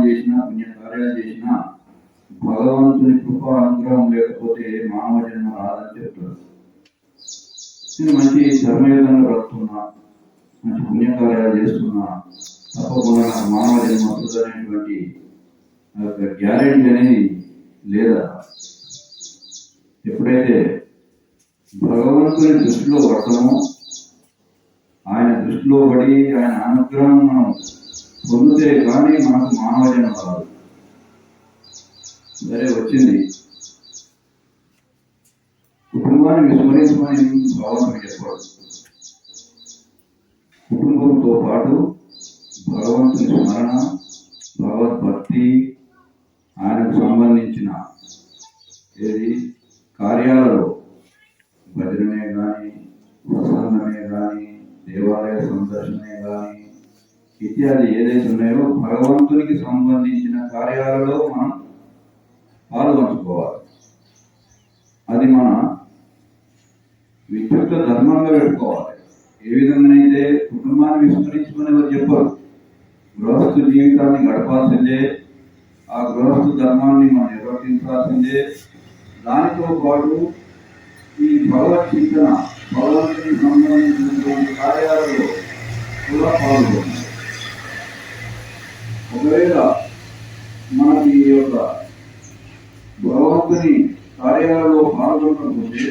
చేసినా పుణ్య కార్యాలు చేసినా భగవంతుని కృప అనుగ్రహం లేకపోతే మానవ జన్మ రాదని చెప్తారు. నేను మంచి ధర్మయుగంలో బ్రతుకున్నా, మంచి పుణ్యకార్యాలు చేస్తున్నా, తప్పకుండా నాకు మానవ జన్మ వస్తుందనేటువంటి గ్యారెంటీ అనేది లేదా? ఎప్పుడైతే భగవంతుని దృష్టిలో పడతామో, ఆయన దృష్టిలో పడి ఆయన అనుగ్రహం మనం పొందితే కానీ మనకు మానవ జన్మ రాదు. సరే వచ్చింది, కుటుంబాన్ని విస్మరించమని భగవంతుడు చెప్పాడు. కుటుంబంతో పాటు భగవంతుని స్మరణ, భగవద్భక్తి, ఆయనకు సంబంధించిన ఏది కార్యాలలో భజనమే కానీ, ప్రసన్నమే కానీ, దేవాలయ సందర్శనే కానీ ఇత్యాది ఏదైతే ఉన్నాయో భగవంతునికి సంబంధించిన కార్యాలలో మనం పాల్గొంచుకోవాలి. అది మన విద్యుత్ ధర్మంగా పెట్టుకోవాలి. ఏ విధంగానైతే కుటుంబాన్ని విస్మరించుకుని ఎవరు చెప్పారు, గృహస్థు జీవితాన్ని గడపాల్సిందే, ఆ గృహస్థు ధర్మాన్ని మనం నిర్వర్తించాల్సిందే. దానితో పాటు ఈ భగవత్ చింతన, భగవంతుని సంబంధించినటువంటి కార్యాలలో కూడా పాల్గొంది. ఒకవేళ మనకి ఈ యొక్క భగవంతుని కార్యాలలో పాల్గొనకపోతే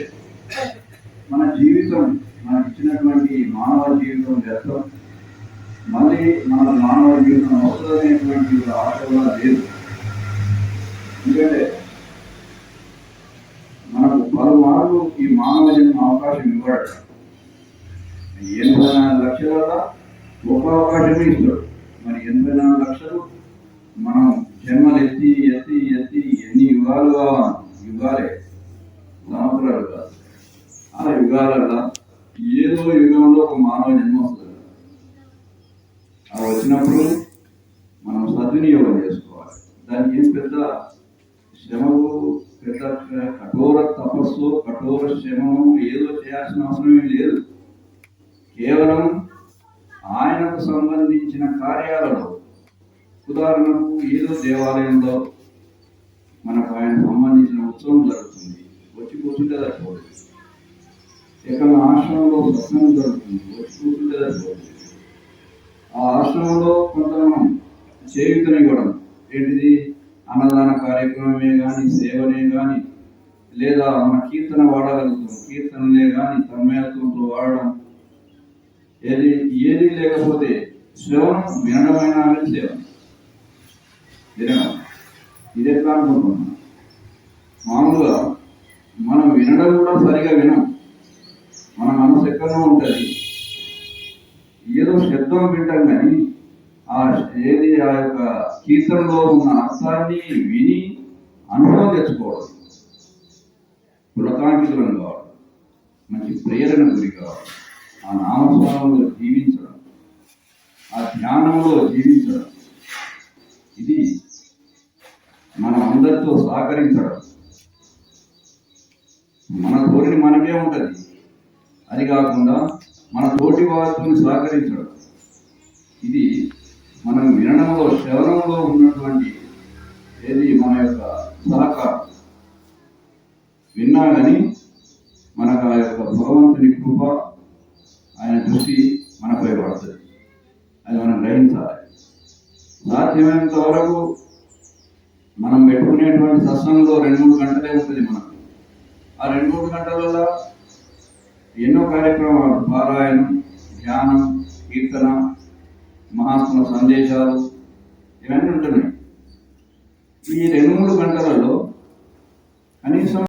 మన జీవితం, మనకి ఇచ్చినటువంటి మానవ జీవితం వ్యర్థం. మళ్ళీ మన మానవ జీవితం వస్తుందనేటువంటి ఆశ కూడా లేదు. ఎందుకంటే మనకు పలుమార్లు ఈ మానవ జన్మ అవకాశం ఇవ్వడు. 84 లక్షల ఒక అవకాశమే ఇస్తాడు. మరి 84 లక్షలు మనం జన్మలు ఎత్తి ఎత్తి ఎత్తి ఎన్ని యుగాలు కావాలి, యుగాలే, సంవత్సరాలు కాదు. ఆ యుగాలలో ఏదో యుగంలో ఒక మానవ జన్మ వస్తుంది. ఆ వచ్చినప్పుడు మనం సద్వినియోగం చేసుకోవాలి. దానికి ఏం పెద్ద శ్రమకు, పెద్ద కఠోర తపస్సు, కఠోర శ్రమము ఏదో చేయాల్సిన అవసరం లేదు. కేవలం ఆయనకు సంబంధించిన కార్యాలలో, ఉదాహరణకు ఏదో దేవాలయంలో మనకు ఆయన సంబంధించిన ఉత్సవం జరుగుతుంది, వచ్చి కూర్చుంటే సరిపోదు. ఎక్కడ ఆశ్రమంలో సత్సంగం జరుగుతుంది, వచ్చి కూర్చుంటే సరిపోదు. ఆ ఆశ్రమంలో కొంత మనం చేయుతనివ్వడం ఏంటిది, అన్నదాన కార్యక్రమమే కానీ, సేవనే కానీ, లేదా మన కీర్తన వాడగలుగుతాం, కీర్తనలే కానీ తన్మయత్వంతో వాడడం, ఏది లేకపోతే శ్రవణం, వినడమైన సేవ వినడం. ఇది ఎట్లా అనుకుంటున్నాం? మామూలుగా మనం వినడం కూడా సరిగా వినం. మన మనసు ఎక్కడో ఉంటుంది, ఏదో శబ్దం వింటాం కానీ ఆ యొక్క కీర్తనలో ఉన్న అర్థాన్ని విని అనుభవం తెచ్చుకోవడం, పులకాంకితులను కావడం, మంచి ప్రేరణ గురి కావడం, ఆ నామస్వరంలో జీవించడం, ఆ ధ్యానంలో జీవించడం, ఇది మనం అందరితో సహకరించడం. మన తోటిని మనకే ఉంటుంది, అది కాకుండా మన తోటి వారితో సహకరించడం. ఇది మనం వినడంలో, శ్రవణంలో ఉన్నటువంటి ఏది మన యొక్క సహకారం. విన్నా కానీ మనకు ఆ యొక్క భగవంతుని కృప, ఆయన దృష్టి మనపై పడుతుంది. అది మనం గ్రహించాలి. సాధ్యమైనంత వరకు మనం పెట్టుకునేటువంటి సత్సంగంలో 2-3 గంటలే ఉంటుంది మనకు. ఆ 2-3 గంటలలో ఎన్నో కార్యక్రమాలు, పారాయణం, ధ్యానం, కీర్తన, మహాత్ముల సందేశాలు ఇవన్నీ ఉంటున్నాయి. ఈ 2-3 గంటలలో కనీసం